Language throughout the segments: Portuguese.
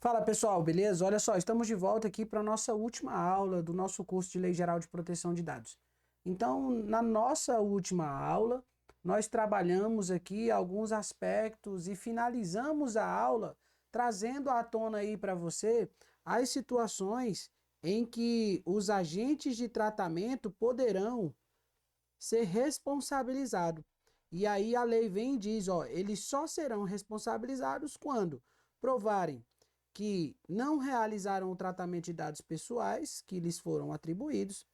Fala pessoal, beleza? Olha só, estamos de volta aqui para a nossa última aula do nosso curso de Lei Geral de Proteção de Dados. Então, na nossa última aula, nós trabalhamos aqui alguns aspectos e finalizamos a aula trazendo à tona aí para você as situações em que os agentes de tratamento poderão ser responsabilizados. E aí a lei vem e diz, ó, eles só serão responsabilizados quando provarem que não realizaram o tratamento de dados pessoais que lhes foram atribuídos,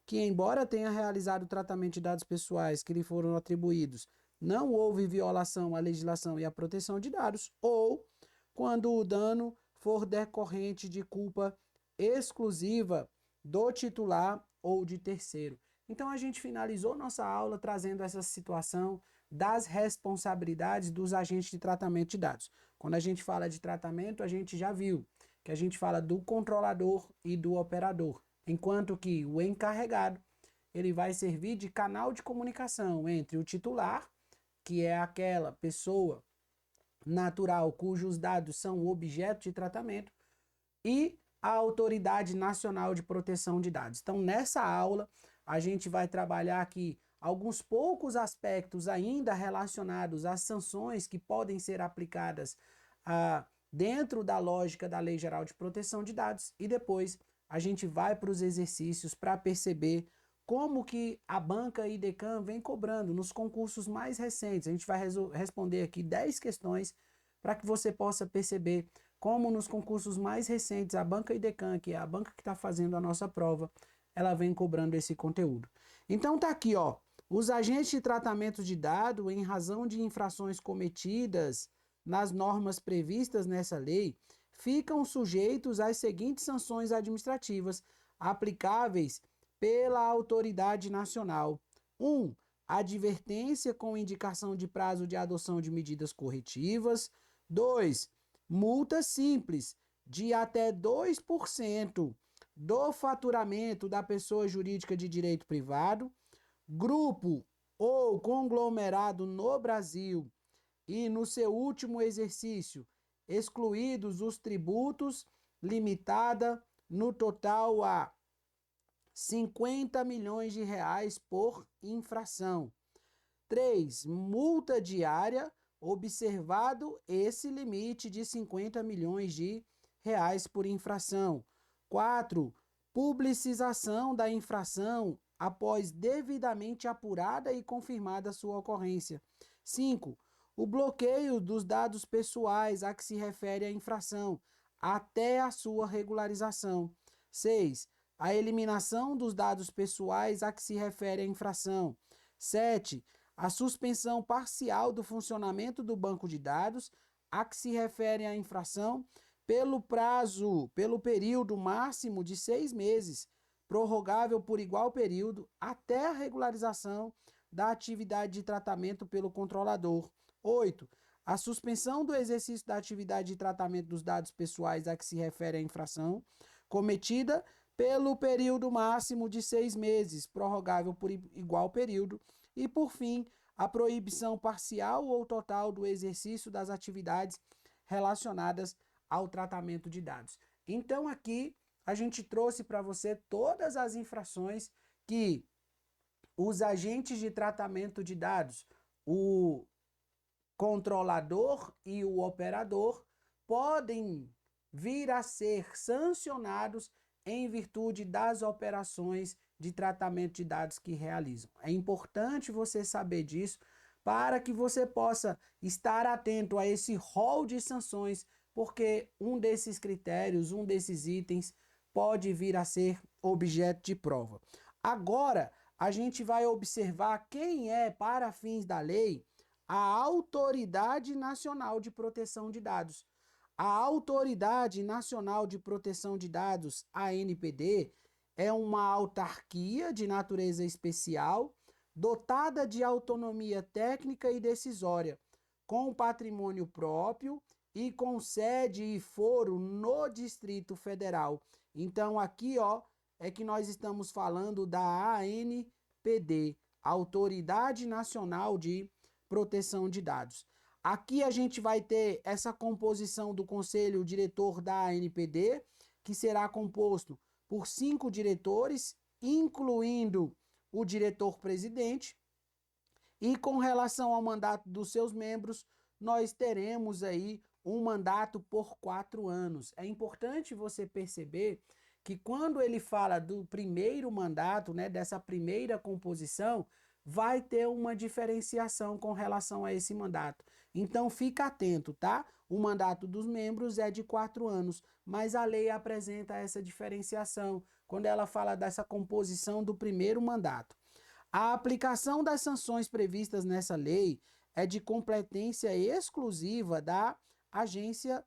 que embora tenha realizado o tratamento de dados pessoais que lhe foram atribuídos, não houve violação à legislação e à proteção de dados, ou quando o dano for decorrente de culpa exclusiva do titular ou de terceiro. Então a gente finalizou nossa aula trazendo essa situação das responsabilidades dos agentes de tratamento de dados. Quando a gente fala de tratamento, a gente já viu que a gente fala do controlador e do operador, enquanto que o encarregado ele vai servir de canal de comunicação entre o titular, que é aquela pessoa natural cujos dados são objeto de tratamento, e a Autoridade Nacional de Proteção de Dados. Então, nessa aula, a gente vai trabalhar aqui alguns poucos aspectos ainda relacionados às sanções que podem ser aplicadas dentro da lógica da Lei Geral de Proteção de Dados e depois a gente vai para os exercícios para perceber como que a banca IDECAM vem cobrando nos concursos mais recentes. A gente vai responder aqui 10 questões para que você possa perceber como nos concursos mais recentes, a banca IDECAM, que é a banca que está fazendo a nossa prova, ela vem cobrando esse conteúdo. Então tá aqui, ó, os agentes de tratamento de dado, em razão de infrações cometidas nas normas previstas nessa lei, ficam sujeitos às seguintes sanções administrativas aplicáveis pela autoridade nacional. 1. Advertência com indicação de prazo de adoção de medidas corretivas. 2. Multa simples de até 2% do faturamento da pessoa jurídica de direito privado, grupo ou conglomerado no Brasil e no seu último exercício, excluídos os tributos, limitada no total a 50 milhões de reais por infração. 3. Multa diária, observado esse limite de 50 milhões de reais por infração. 4. Publicização da infração após devidamente apurada e confirmada sua ocorrência. 5. O bloqueio dos dados pessoais a que se refere a infração até a sua regularização. 6. A eliminação dos dados pessoais a que se refere a infração. 7. A suspensão parcial do funcionamento do banco de dados a que se refere a infração pelo período máximo de 6 meses, prorrogável por igual período, até a regularização da atividade de tratamento pelo controlador. 8. A suspensão do exercício da atividade de tratamento dos dados pessoais a que se refere a infração, cometida pelo período máximo de 6 meses, prorrogável por igual período. E, por fim, a proibição parcial ou total do exercício das atividades relacionadas ao tratamento de dados. Então, aqui a gente trouxe para você todas as infrações que os agentes de tratamento de dados, o controlador e o operador, podem vir a ser sancionados em virtude das operações de tratamento de dados que realizam. É importante você saber disso para que você possa estar atento a esse rol de sanções, porque um desses critérios, um desses itens pode vir a ser objeto de prova. Agora, a gente vai observar quem é, para fins da lei, a Autoridade Nacional de Proteção de Dados. A Autoridade Nacional de Proteção de Dados, ANPD, é uma autarquia de natureza especial, dotada de autonomia técnica e decisória, com patrimônio próprio e com sede e foro no Distrito Federal. Então, aqui, ó, é que nós estamos falando da ANPD, Autoridade Nacional de Proteção de Dados. Aqui a gente vai ter essa composição do conselho diretor da ANPD, que será composto por 5 diretores, incluindo o diretor-presidente. E com relação ao mandato dos seus membros, nós teremos aí um mandato por 4 anos. É importante você perceber que quando ele fala do primeiro mandato, né, dessa primeira composição, vai ter uma diferenciação com relação a esse mandato. Então fica atento, tá? O mandato dos membros é de 4 anos, mas a lei apresenta essa diferenciação quando ela fala dessa composição do primeiro mandato. A aplicação das sanções previstas nessa lei é de competência exclusiva da agência,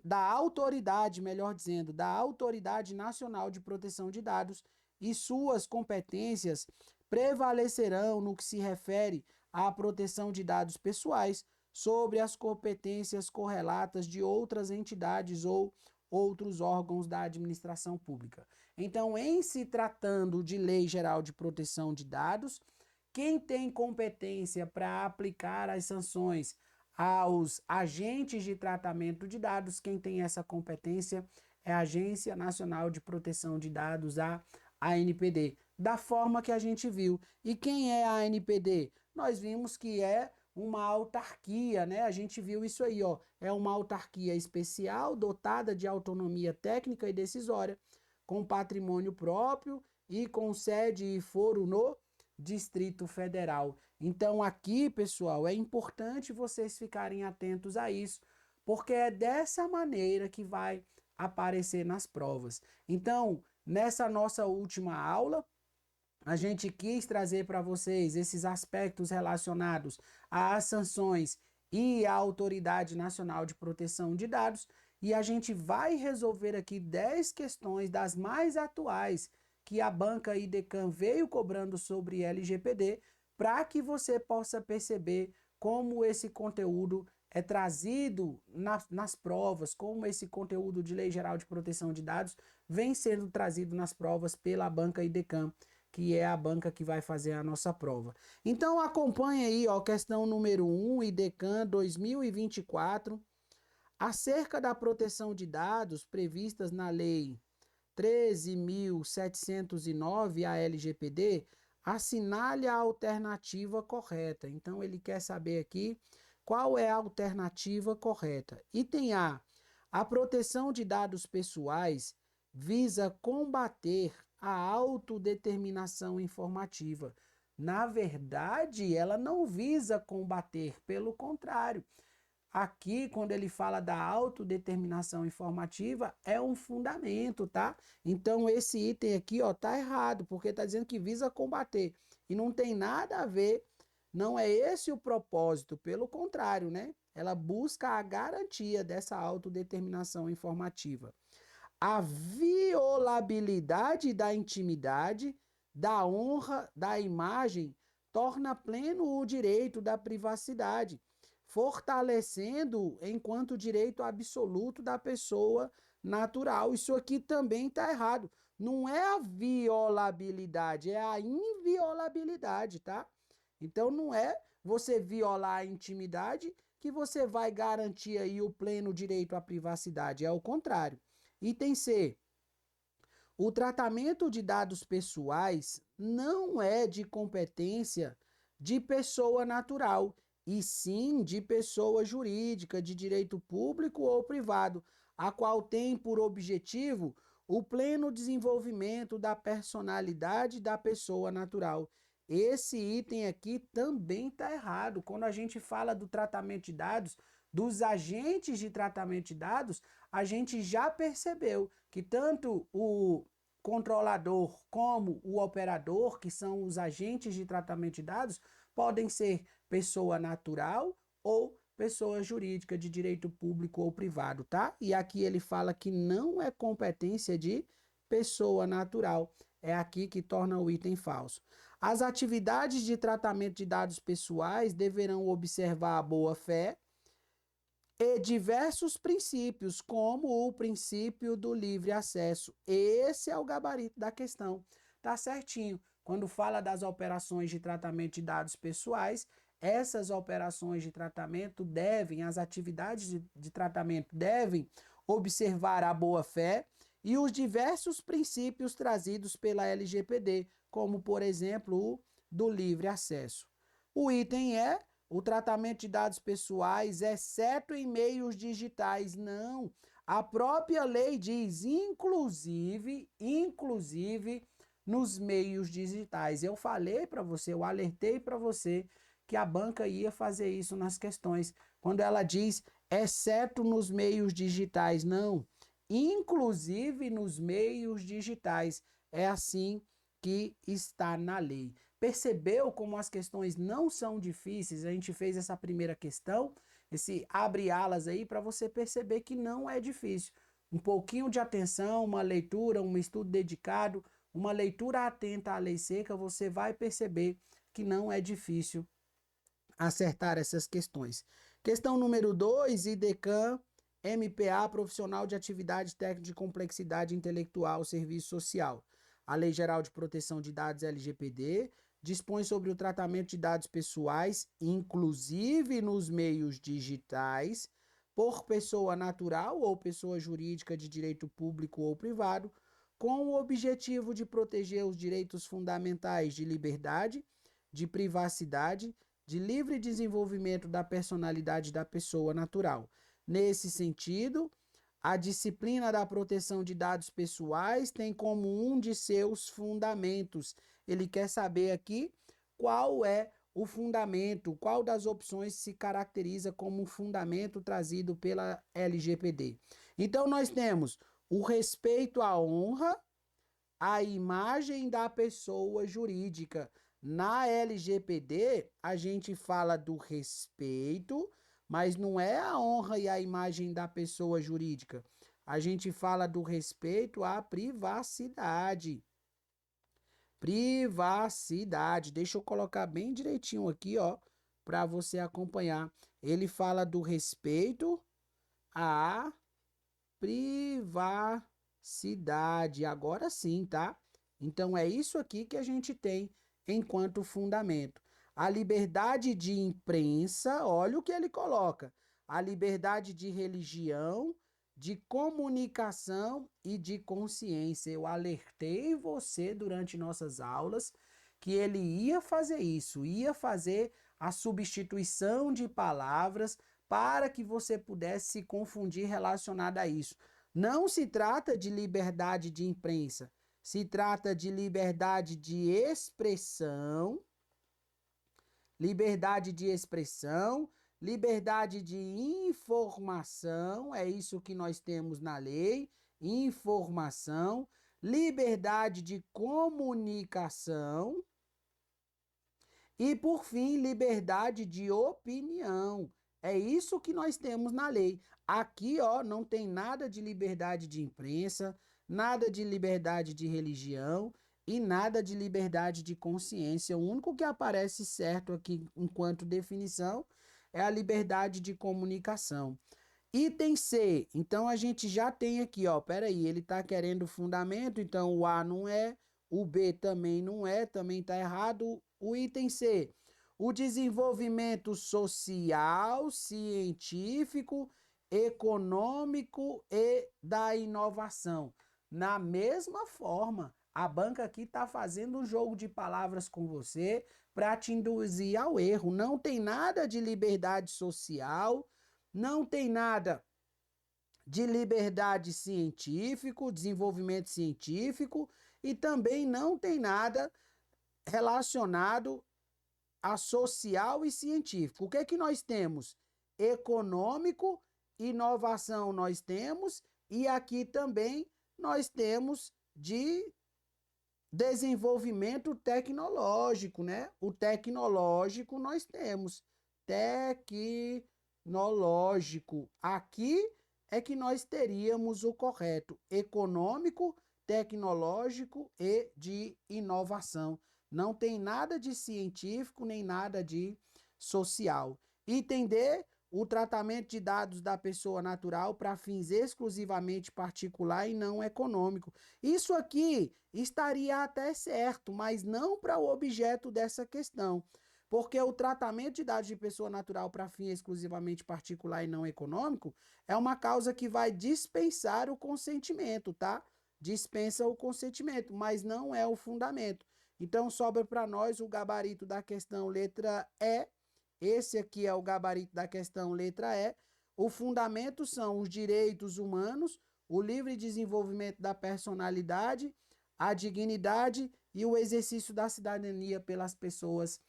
da autoridade, melhor dizendo, da Autoridade Nacional de Proteção de Dados, e suas competências prevalecerão no que se refere à proteção de dados pessoais sobre as competências correlatas de outras entidades ou outros órgãos da administração pública. Então, em se tratando de Lei Geral de Proteção de Dados, quem tem competência para aplicar as sanções aos agentes de tratamento de dados, quem tem essa competência é a Agência Nacional de Proteção de Dados, a ANPD, da forma que a gente viu. E quem é a ANPD? Nós vimos que é uma autarquia, né? A gente viu isso aí, ó. É uma autarquia especial, dotada de autonomia técnica e decisória, com patrimônio próprio e com sede e foro no Distrito Federal. Então, aqui, pessoal, é importante vocês ficarem atentos a isso, porque é dessa maneira que vai aparecer nas provas. Então, nessa nossa última aula, a gente quis trazer para vocês esses aspectos relacionados às sanções e à Autoridade Nacional de Proteção de Dados, e a gente vai resolver aqui 10 questões das mais atuais que a banca IDECAM veio cobrando sobre LGPD, para que você possa perceber como esse conteúdo é trazido nas provas, como esse conteúdo de Lei Geral de Proteção de Dados vem sendo trazido nas provas pela banca IDECAM, que é a banca que vai fazer a nossa prova. Então acompanhe aí, ó, questão número 1, IDECAM 2024, acerca da proteção de dados previstas na Lei 13.709, a LGPD, assinale a alternativa correta. Então, ele quer saber aqui qual é a alternativa correta. Item A proteção de dados pessoais visa combater a autodeterminação informativa. Na verdade, ela não visa combater, pelo contrário. Aqui, quando ele fala da autodeterminação informativa, é um fundamento, tá? Então, esse item aqui, ó, tá errado, porque tá dizendo que visa combater. E não tem nada a ver, não é esse o propósito, pelo contrário, né? Ela busca a garantia dessa autodeterminação informativa. A violabilidade da intimidade, da honra, da imagem, torna pleno o direito da privacidade, fortalecendo enquanto direito absoluto da pessoa natural. Isso aqui também está errado. Não é a violabilidade, é a inviolabilidade, tá? Então não é você violar a intimidade que você vai garantir aí o pleno direito à privacidade, é o contrário. Item C. O tratamento de dados pessoais não é de competência de pessoa natural, e sim de pessoa jurídica, de direito público ou privado, a qual tem por objetivo o pleno desenvolvimento da personalidade da pessoa natural. Esse item aqui também está errado. Quando a gente fala do tratamento de dados, dos agentes de tratamento de dados, a gente já percebeu que tanto o controlador como o operador, que são os agentes de tratamento de dados, podem ser pessoa natural ou pessoa jurídica de direito público ou privado, tá? E aqui ele fala que não é competência de pessoa natural. É aqui que torna o item falso. As atividades de tratamento de dados pessoais deverão observar a boa-fé e diversos princípios, como o princípio do livre acesso. Esse é o gabarito da questão. Tá certinho. Quando fala das operações de tratamento de dados pessoais, essas operações de tratamento devem, as atividades de tratamento devem observar a boa-fé e os diversos princípios trazidos pela LGPD, como, por exemplo, o do livre acesso. O item é o tratamento de dados pessoais, exceto em meios digitais. Não. A própria lei diz, inclusive nos meios digitais. Eu falei para você, eu alertei para você que a banca ia fazer isso nas questões. Quando ela diz, exceto nos meios digitais, não. Inclusive nos meios digitais. É assim que está na lei. Percebeu como as questões não são difíceis? A gente fez essa primeira questão, esse abre alas aí, para você perceber que não é difícil. Um pouquinho de atenção, uma leitura, um estudo dedicado, uma leitura atenta à lei seca, você vai perceber que não é difícil acertar essas questões. Questão número 2, IDECAM, MPA, Profissional de Atividade Técnica de Complexidade Intelectual, Serviço Social. A Lei Geral de Proteção de Dados LGPD dispõe sobre o tratamento de dados pessoais, inclusive nos meios digitais, por pessoa natural ou pessoa jurídica de direito público ou privado, com o objetivo de proteger os direitos fundamentais de liberdade, de privacidade, de livre desenvolvimento da personalidade da pessoa natural. Nesse sentido, a disciplina da proteção de dados pessoais tem como um de seus fundamentos. Ele quer saber aqui qual é o fundamento, qual das opções se caracteriza como um fundamento trazido pela LGPD. Então, nós temos o respeito à honra, à imagem da pessoa jurídica. Na LGPD, a gente fala do respeito, mas não é a honra e a imagem da pessoa jurídica. A gente fala do respeito à privacidade. Privacidade. Deixa eu colocar bem direitinho aqui, ó, para você acompanhar. Ele fala do respeito à privacidade. Agora sim, tá? Então é isso aqui que a gente tem enquanto fundamento. A liberdade de imprensa, olha o que ele coloca. A liberdade de religião, de comunicação e de consciência. Eu alertei você durante nossas aulas que ele ia fazer isso, ia fazer a substituição de palavras para que você pudesse se confundir relacionado a isso. Não se trata de liberdade de imprensa, se trata de liberdade de expressão, liberdade de expressão, liberdade de informação, é isso que nós temos na lei, informação, liberdade de comunicação e, por fim, liberdade de opinião. É isso que nós temos na lei. Aqui, ó, não tem nada de liberdade de imprensa, nada de liberdade de religião e nada de liberdade de consciência. O único que aparece certo aqui enquanto definição é a liberdade de comunicação. Item C, então a gente já tem aqui, ó, peraí, ele está querendo fundamento, então o A não é, o B também não é, também está errado. O item C, o desenvolvimento social, científico, econômico e da inovação. Na mesma forma, a banca aqui está fazendo um jogo de palavras com você para te induzir ao erro. Não tem nada de liberdade social, não tem nada de liberdade científico, desenvolvimento científico e também não tem nada relacionado a social e científico. O que é que nós temos? Econômico, inovação nós temos e aqui também nós temos de desenvolvimento tecnológico, né? O tecnológico nós temos. Tecnológico. Aqui é que nós teríamos o correto. Econômico, tecnológico e de inovação. Não tem nada de científico nem nada de social. Item D, o tratamento de dados da pessoa natural para fins exclusivamente particular e não econômico. Isso aqui estaria até certo, mas não para o objeto dessa questão. Porque o tratamento de dados de pessoa natural para fim exclusivamente particular e não econômico é uma causa que vai dispensar o consentimento, tá? Dispensa o consentimento, mas não é o fundamento. Então, sobra para nós o gabarito da questão letra E. Esse aqui é o gabarito da questão letra E. O fundamento são os direitos humanos, o livre desenvolvimento da personalidade, a dignidade e o exercício da cidadania pelas pessoas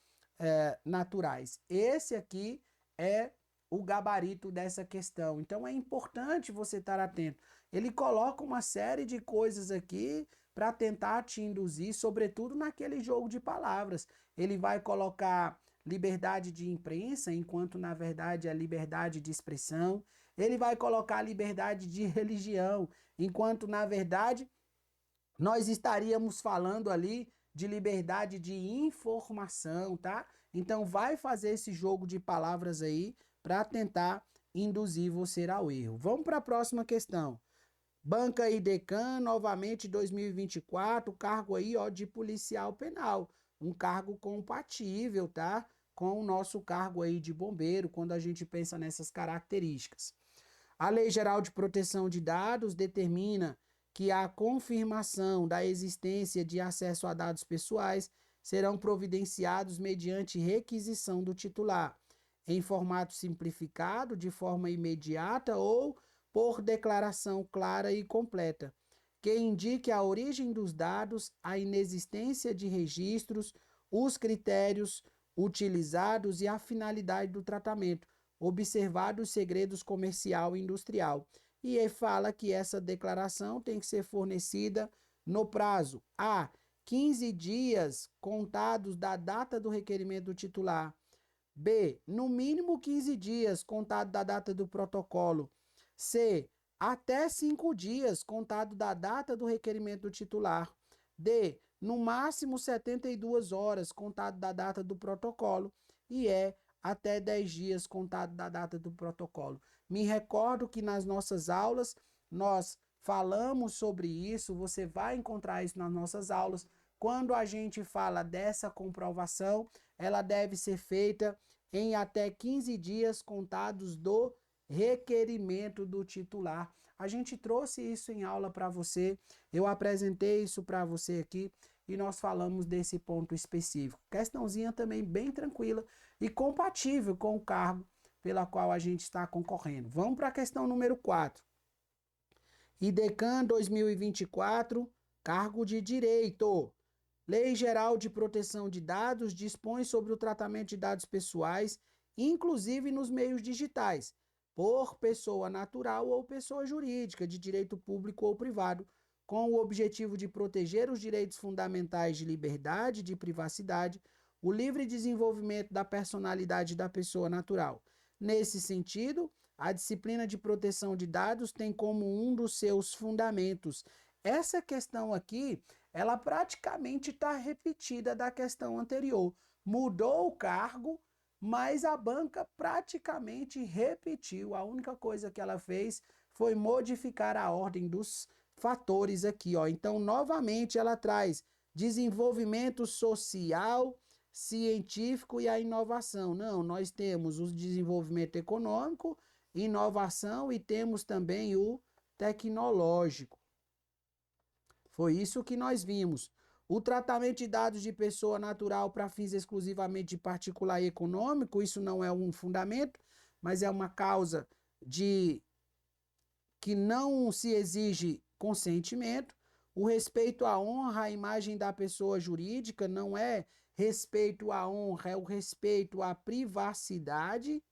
naturais. Esse aqui é o gabarito dessa questão. Então é importante você estar atento. Ele coloca uma série de coisas aqui para tentar te induzir, sobretudo naquele jogo de palavras. Ele vai colocar liberdade de imprensa, enquanto na verdade é liberdade de expressão. Ele vai colocar liberdade de religião, enquanto na verdade nós estaríamos falando ali de liberdade de informação, tá? Então vai fazer esse jogo de palavras aí para tentar induzir você ao erro. Vamos para a próxima questão. Banca Idecan, novamente 2024, cargo aí, ó, de policial penal. Um cargo compatível, tá? Com o nosso cargo aí de bombeiro, quando a gente pensa nessas características. A Lei Geral de Proteção de Dados determina que a confirmação da existência de acesso a dados pessoais serão providenciados mediante requisição do titular, em formato simplificado, de forma imediata ou por declaração clara e completa, que indique a origem dos dados, a inexistência de registros, os critérios utilizados e a finalidade do tratamento, observado os segredos comercial e industrial. E ele fala que essa declaração tem que ser fornecida no prazo A, 15 dias contados da data do requerimento do titular. B, no mínimo 15 dias contado da data do protocolo. C, até 5 dias contado da data do requerimento do titular. D, no máximo 72 horas contado da data do protocolo. E E, até 10 dias contado da data do protocolo. Me recordo que nas nossas aulas nós falamos sobre isso, você vai encontrar isso nas nossas aulas. Quando a gente fala dessa comprovação, ela deve ser feita em até 15 dias contados do requerimento do titular. A gente trouxe isso em aula para você, eu apresentei isso para você aqui e nós falamos desse ponto específico. Questãozinha também bem tranquila e compatível com o cargo pela qual a gente está concorrendo. Vamos para a questão número 4. IDECAN 2024, cargo de direito. Lei Geral de Proteção de Dados dispõe sobre o tratamento de dados pessoais, inclusive nos meios digitais, por pessoa natural ou pessoa jurídica, de direito público ou privado, com o objetivo de proteger os direitos fundamentais de liberdade, de privacidade, o livre desenvolvimento da personalidade da pessoa natural. Nesse sentido, a disciplina de proteção de dados tem como um dos seus fundamentos. Essa questão aqui, ela praticamente está repetida da questão anterior. Mudou o cargo, mas a banca praticamente repetiu. A única coisa que ela fez foi modificar a ordem dos fatores aqui, ó. Então, novamente, ela traz desenvolvimento social, científico e a inovação. Não, nós temos o desenvolvimento econômico, inovação e temos também o tecnológico. Foi isso que nós vimos. O tratamento de dados de pessoa natural para fins exclusivamente de particular e econômico, isso não é um fundamento, mas é uma causa de que não se exige consentimento. O respeito à honra, à imagem da pessoa jurídica, não é respeito à honra, é o respeito à privacidade.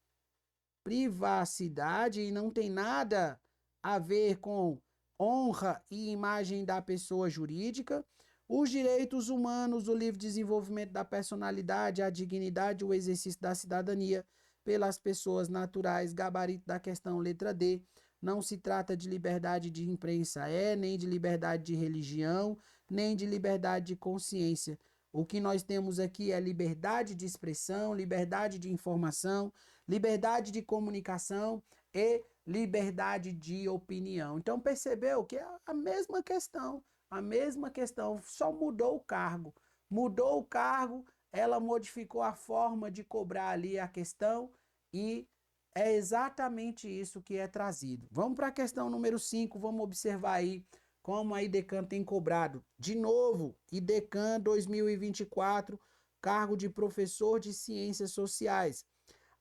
Privacidade e não tem nada a ver com honra e imagem da pessoa jurídica. Os direitos humanos, o livre desenvolvimento da personalidade, a dignidade, o exercício da cidadania pelas pessoas naturais, gabarito da questão letra D. Não se trata de liberdade de imprensa, nem de liberdade de religião, nem de liberdade de consciência. O que nós temos aqui é liberdade de expressão, liberdade de informação, liberdade de comunicação e liberdade de opinião. Então percebeu que é a mesma questão, só mudou o cargo. Mudou o cargo, ela modificou a forma de cobrar ali a questão e é exatamente isso que é trazido. Vamos para a questão número 5, vamos observar aí como a IDECAM tem cobrado. De novo, IDECAM 2024, cargo de professor de Ciências Sociais.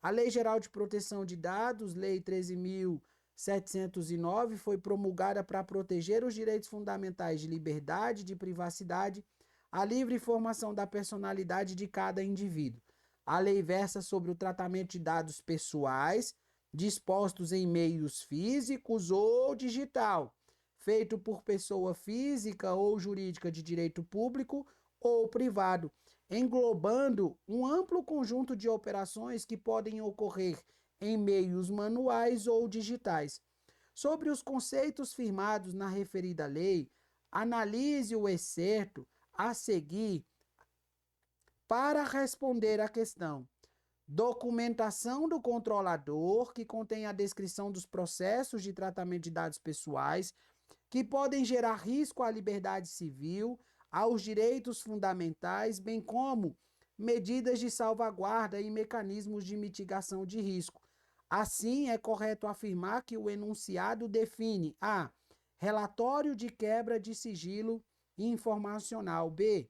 A Lei Geral de Proteção de Dados, Lei 13.709, foi promulgada para proteger os direitos fundamentais de liberdade, de privacidade, a livre informação da personalidade de cada indivíduo. A lei versa sobre o tratamento de dados pessoais, dispostos em meios físicos ou digital, feito por pessoa física ou jurídica de direito público ou privado, englobando um amplo conjunto de operações que podem ocorrer em meios manuais ou digitais. Sobre os conceitos firmados na referida lei, analise o excerto a seguir para responder à questão. Documentação do controlador, que contém a descrição dos processos de tratamento de dados pessoais, que podem gerar risco à liberdade civil, aos direitos fundamentais, bem como medidas de salvaguarda e mecanismos de mitigação de risco. Assim, é correto afirmar que o enunciado define a. Relatório de quebra de sigilo informacional. B.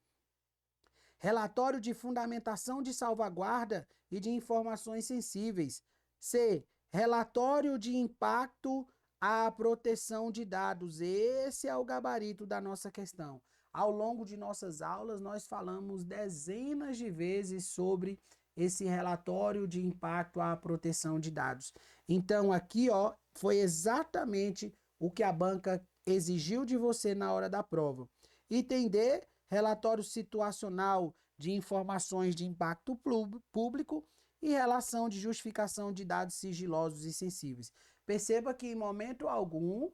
Relatório de fundamentação de salvaguarda e de informações sensíveis. C. Relatório de impacto à proteção de dados. Esse é o gabarito da nossa questão. Ao longo de nossas aulas, nós falamos dezenas de vezes sobre esse relatório de impacto à proteção de dados. Então, aqui, ó, foi exatamente o que a banca exigiu de você na hora da prova. Item D, relatório situacional de informações de impacto público e relação de justificação de dados sigilosos e sensíveis. Perceba que em momento algum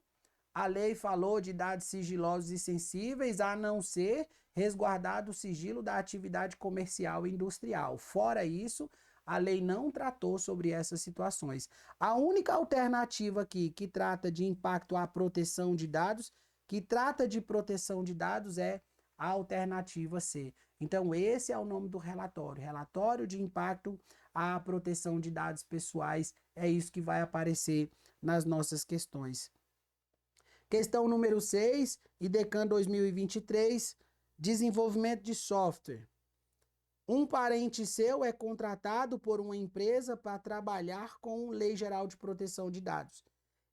a lei falou de dados sigilosos e sensíveis, a não ser resguardado o sigilo da atividade comercial e industrial. Fora isso, a lei não tratou sobre essas situações. A única alternativa aqui que trata de impacto à proteção de dados, que trata de proteção de dados, é a alternativa C. Então, esse é o nome do relatório. Relatório de impacto à proteção de dados pessoais. É isso que vai aparecer nas nossas questões. Questão número 6, IDECAM 2023, desenvolvimento de software. Um parente seu é contratado por uma empresa para trabalhar com Lei Geral de Proteção de Dados.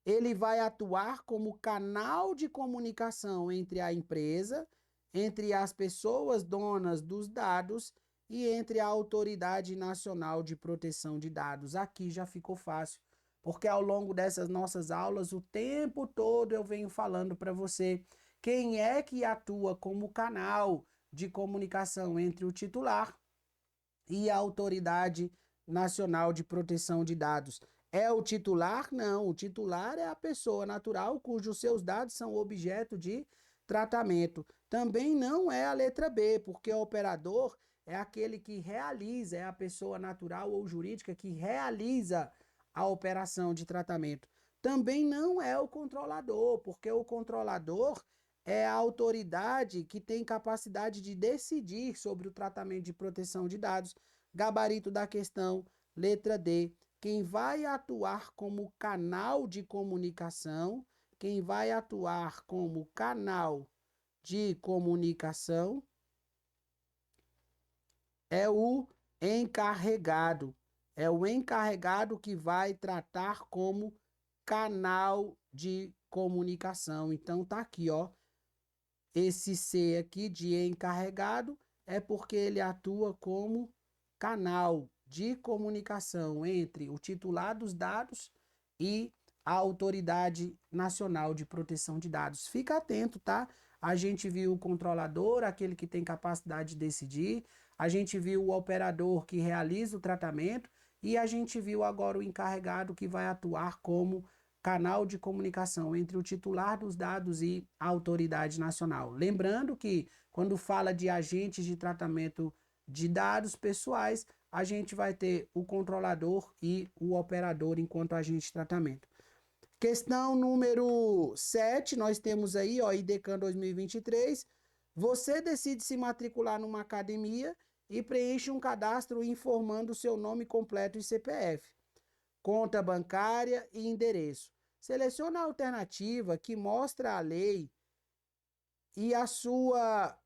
Ele vai atuar como canal de comunicação entre a empresa, entre as pessoas donas dos dados e entre a Autoridade Nacional de Proteção de Dados. Aqui já ficou fácil, porque ao longo dessas nossas aulas, o tempo todo eu venho falando para você quem é que atua como canal de comunicação entre o titular e a Autoridade Nacional de Proteção de Dados. É o titular? Não, o titular é a pessoa natural cujos seus dados são objeto de tratamento. Também não é a letra B, porque o operador é aquele que realiza, é a pessoa natural ou jurídica que realiza a operação de tratamento. Também não é o controlador, porque o controlador é a autoridade que tem capacidade de decidir sobre o tratamento de proteção de dados. Gabarito da questão, letra D. Quem vai atuar como canal de comunicação, quem vai atuar como canal de comunicação é o encarregado. É o encarregado que vai tratar como canal de comunicação. Então tá aqui, ó. Esse C aqui de encarregado é porque ele atua como canal de comunicação entre o titular dos dados e a Autoridade Nacional de Proteção de Dados. Fica atento, tá? A gente viu o controlador, aquele que tem capacidade de decidir, a gente viu o operador que realiza o tratamento e a gente viu agora o encarregado que vai atuar como canal de comunicação entre o titular dos dados e a autoridade nacional. Lembrando que quando fala de agentes de tratamento de dados pessoais, a gente vai ter o controlador e o operador enquanto agente de tratamento. Questão número 7, nós temos aí, ó, IDECAM 2023. Você decide se matricular numa academia e preenche um cadastro informando seu nome completo e CPF, conta bancária e endereço. Selecione a alternativa que mostra a lei e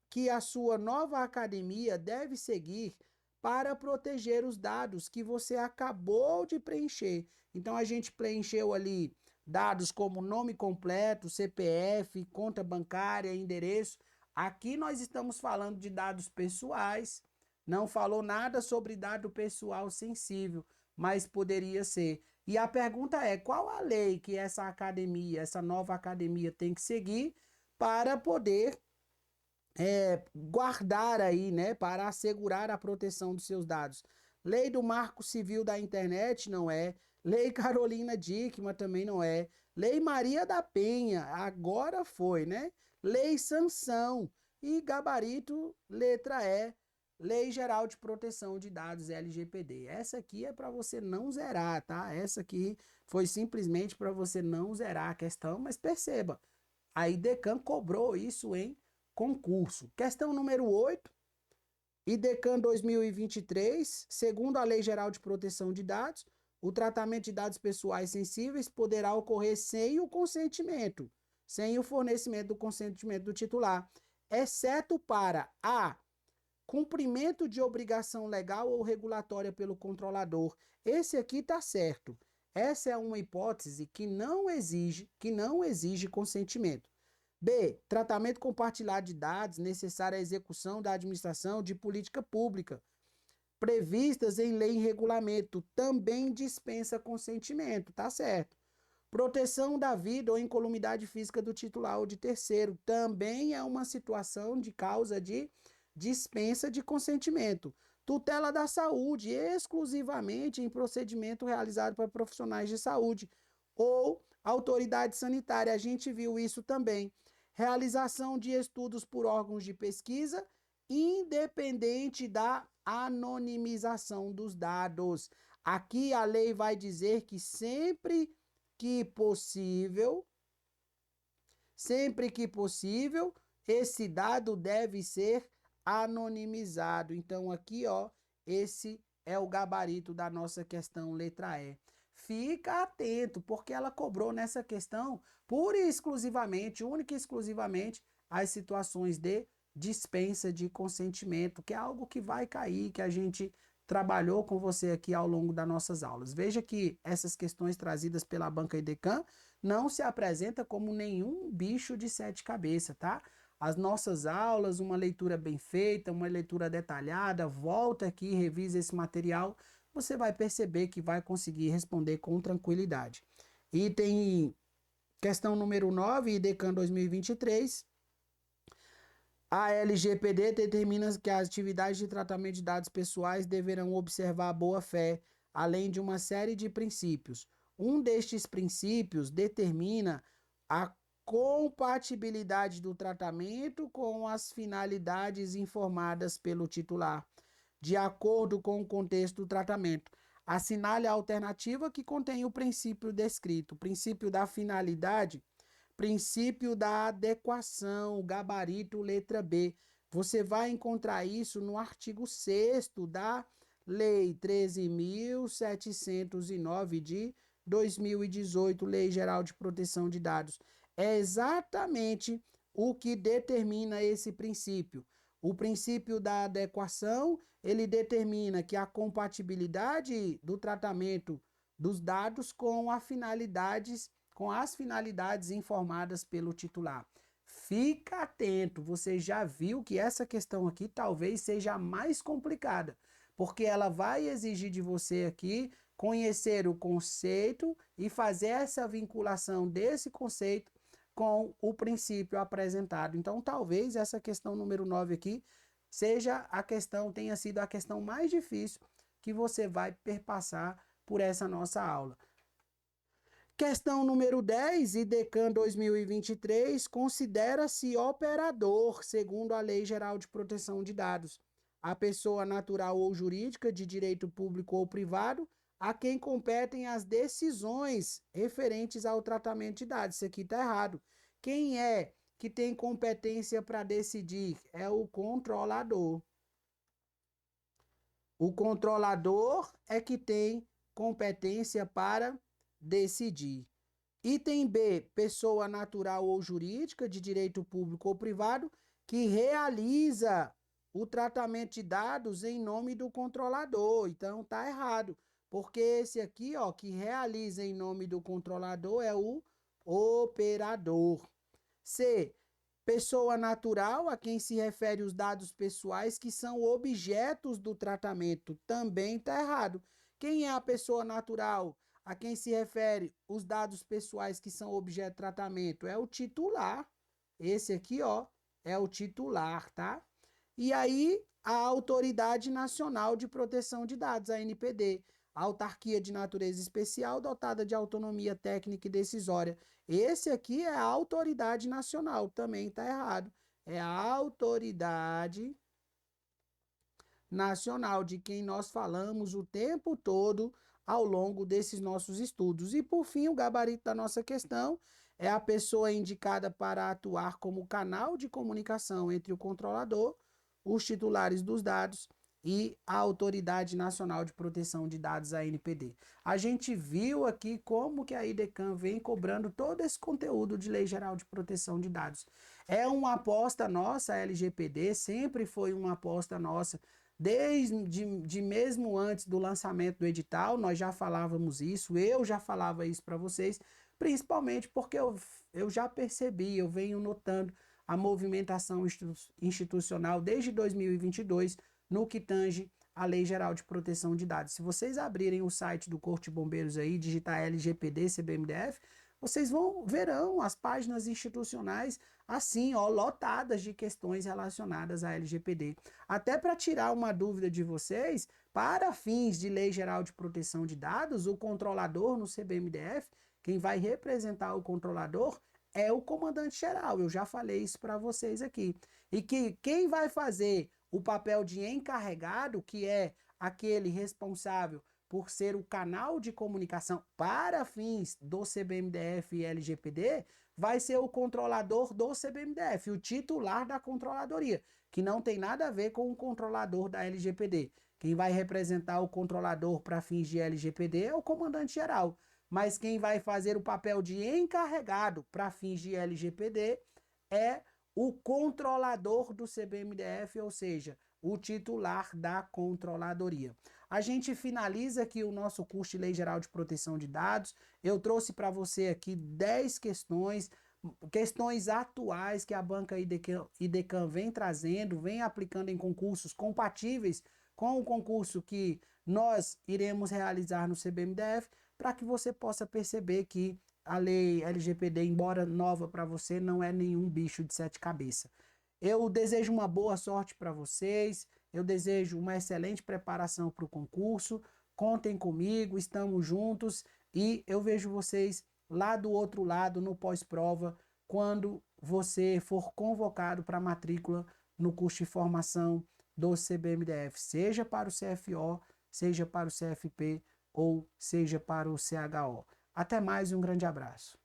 que a sua nova academia deve seguir para proteger os dados que você acabou de preencher. Então, a gente preencheu ali dados como nome completo, CPF, conta bancária, endereço. Aqui nós estamos falando de dados pessoais, não falou nada sobre dado pessoal sensível, mas poderia ser. E a pergunta é: qual a lei que essa academia, essa nova academia tem que seguir para poder guardar aí, né, para assegurar a proteção dos seus dados? Lei do Marco Civil da Internet não é, Lei Carolina Dickmann também não é, Lei Maria da Penha, agora foi, né? Lei Sanção e gabarito, letra E, Lei Geral de Proteção de Dados, LGPD. Essa aqui é para você não zerar, tá? Essa aqui foi simplesmente para você não zerar a questão, mas perceba, a IDECAM cobrou isso em concurso. Questão número 8. IDECAM 2023, segundo a Lei Geral de Proteção de Dados, o tratamento de dados pessoais sensíveis poderá ocorrer sem o consentimento, sem o fornecimento do consentimento do titular, exceto para a cumprimento de obrigação legal ou regulatória pelo controlador. Esse aqui está certo. Essa é uma hipótese que não exige consentimento. B. Tratamento compartilhado de dados necessário à execução da administração de política pública previstas em lei e regulamento também dispensa consentimento, tá certo? Proteção da vida ou incolumidade física do titular ou de terceiro também é uma situação de causa de dispensa de consentimento. Tutela da saúde, exclusivamente em procedimento realizado por profissionais de saúde ou autoridade sanitária. A gente viu isso também. Realização de estudos por órgãos de pesquisa, independente da anonimização dos dados. Aqui a lei vai dizer que sempre que possível, esse dado deve ser anonimizado. Então, aqui, ó, esse é o gabarito da nossa questão letra E. Fica atento, porque ela cobrou nessa questão pura e exclusivamente, única e exclusivamente, as situações de dispensa de consentimento, que é algo que vai cair, que a gente trabalhou com você aqui ao longo das nossas aulas. Veja que essas questões trazidas pela banca IDECAM não se apresenta como nenhum bicho de sete cabeças, tá? As nossas aulas, uma leitura bem feita, uma leitura detalhada, volta aqui, revisa esse material, você vai perceber que vai conseguir responder com tranquilidade. Item questão número 9, IDECAM 2023. A LGPD determina que as atividades de tratamento de dados pessoais deverão observar a boa-fé, além de uma série de princípios. Um destes princípios determina a compatibilidade do tratamento com as finalidades informadas pelo titular, de acordo com o contexto do tratamento. Assinale a alternativa que contém o princípio descrito. O princípio da finalidade, princípio da adequação, gabarito, letra B. Você vai encontrar isso no artigo 6º da Lei 13.709 de 2018, Lei Geral de Proteção de Dados. É exatamente o que determina esse princípio. O princípio da adequação, ele determina que a compatibilidade do tratamento dos dados com as finalidades informadas pelo titular. Fica atento, você já viu que essa questão aqui talvez seja a mais complicada, porque ela vai exigir de você aqui conhecer o conceito e fazer essa vinculação desse conceito com o princípio apresentado. Então, talvez essa questão número 9 aqui tenha sido a questão mais difícil que você vai perpassar por essa nossa aula. Questão número 10, IDECAM 2023, considera-se operador, segundo a Lei Geral de Proteção de Dados, a pessoa natural ou jurídica de direito público ou privado, a quem competem as decisões referentes ao tratamento de dados. Isso aqui está errado. Quem é que tem competência para decidir? É o controlador. O controlador é que tem competência para decidir. Item B, pessoa natural ou jurídica de direito público ou privado que realiza o tratamento de dados em nome do controlador. Então tá errado, porque esse aqui, ó, que realiza em nome do controlador é o operador. C, pessoa natural a quem se refere os dados pessoais que são objetos do tratamento. Também está errado. Quem é a pessoa natural a quem se refere os dados pessoais que são objeto de tratamento? É o titular. Esse aqui, ó, é o titular, tá? E aí, a Autoridade Nacional de Proteção de Dados, a ANPD, a autarquia de natureza especial dotada de autonomia técnica e decisória. Esse aqui é a autoridade nacional, também está errado. É a autoridade nacional de quem nós falamos o tempo todo ao longo desses nossos estudos. E por fim, o gabarito da nossa questão é a pessoa indicada para atuar como canal de comunicação entre o controlador, os titulares dos dados e a Autoridade Nacional de Proteção de Dados, a ANPD. A gente viu aqui como que a IDECAM vem cobrando todo esse conteúdo de Lei Geral de Proteção de Dados. É uma aposta nossa, a LGPD, sempre foi uma aposta nossa, desde mesmo antes do lançamento do edital, nós já falávamos isso, eu já falava isso para vocês, principalmente porque eu já percebi, eu venho notando a movimentação institucional desde 2022 no que tange a Lei Geral de Proteção de Dados. Se vocês abrirem o site do Corpo de Bombeiros aí, digitar LGPD, CBMDF, vocês verão as páginas institucionais assim, ó, lotadas de questões relacionadas à LGPD. Até para tirar uma dúvida de vocês, para fins de Lei Geral de Proteção de Dados, o controlador no CBMDF, quem vai representar o controlador é o comandante-geral. Eu já falei isso para vocês aqui. E que quem vai fazer o papel de encarregado, que é aquele responsável por ser o canal de comunicação para fins do CBMDF e LGPD, vai ser o controlador do CBMDF, o titular da controladoria, que não tem nada a ver com o controlador da LGPD. Quem vai representar o controlador para fins de LGPD é o comandante-geral, mas quem vai fazer o papel de encarregado para fins de LGPD é o controlador do CBMDF, ou seja, o titular da controladoria. A gente finaliza aqui o nosso curso de Lei Geral de Proteção de Dados. Eu trouxe para você aqui 10 questões atuais que a banca IDECAM vem trazendo, vem aplicando em concursos compatíveis com o concurso que nós iremos realizar no CBMDF, para que você possa perceber que a lei LGPD, embora nova para você, não é nenhum bicho de sete cabeças. Eu desejo uma boa sorte para vocês, eu desejo uma excelente preparação para o concurso. Contem comigo, estamos juntos e eu vejo vocês lá do outro lado, no pós-prova, quando você for convocado para matrícula no curso de formação do CBMDF, seja para o CFO, seja para o CFP ou seja para o CHO. Até mais e um grande abraço.